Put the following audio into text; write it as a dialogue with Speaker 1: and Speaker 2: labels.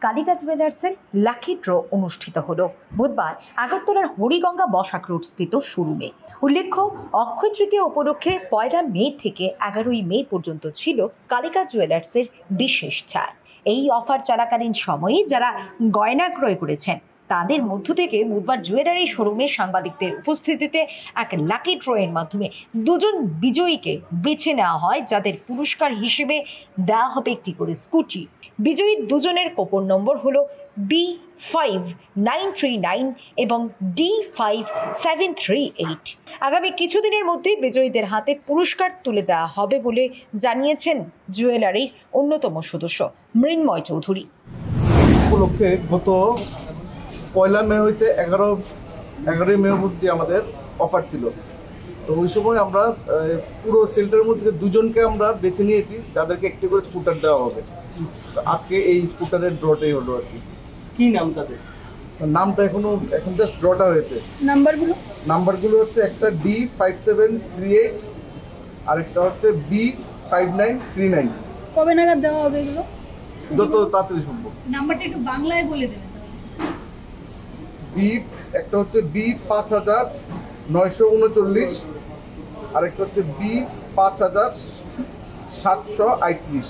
Speaker 1: Kalika জুয়েলার্সের lucky draw অনুষ্ঠিত হলো বুধবার আগরতলার হরিগঙ্গা বসাক রোড স্থিত শোরুমে। উল্লেখ্য, অক্ষয় তৃতীয়া উপলক্ষে 1 মে থেকে 11 মে পর্যন্ত ছিল কালিকা জুয়েলার্সের বিশেষ ছাড়। এই অফার চলাকালীন সময়ে যারা গয়না ক্রয় করেছেন তাদের মধ্য থেকে বুধবার জুয়েলারি শোরুমে সাংবাদিকদের উপস্থিতিতে এক লাকি ড্রয়ের মাধ্যমে 2 জন বিজয়ীকে বেছে নেওয়া হয়, যাদের পুরস্কার হিসেবে দেওয়া হবে একটি করে স্কুটি। বিজয়ী 2 জনের কুপন নম্বর হলো B5939 এবং D5738। আগামী কিছুদিনের মধ্যে বিজয়ীদের হাতে পুরস্কার তুলে দেওয়া হবে বলে জানিয়েছেন জুয়েলারির অন্যতম সদস্য মৃন্ময় চৌধুরী।
Speaker 2: উপলক্ষে গত 1 মে হইতে 11 মে অবধি আমাদের অফার ছিল। তো ওই সময় আমরা পুরো সেলটার মধ্যে 2 জনকে আমরা বেছে নিয়েছি, যাদেরকে একটি করে স্কুটার দেওয়া হবে। আজকে এই স্কুটারের ড্রটাই হলো আর কি।
Speaker 3: কি নাম তাদের?
Speaker 2: নামটা এখন জাস্ট ড্রটা হয়েছে। নাম্বারগুলো হচ্ছে একটা D5738 আর একটা হচ্ছে B5939।
Speaker 4: কবে নাগাদ দেওয়া হবে এগুলো?
Speaker 2: যত তাড়াতাড়ি সম্ভব।
Speaker 4: নাম্বারটা একটু বাংলায় বলে দেবেন।
Speaker 2: একটা হচ্ছে B5939 আর একটা হচ্ছে B5738।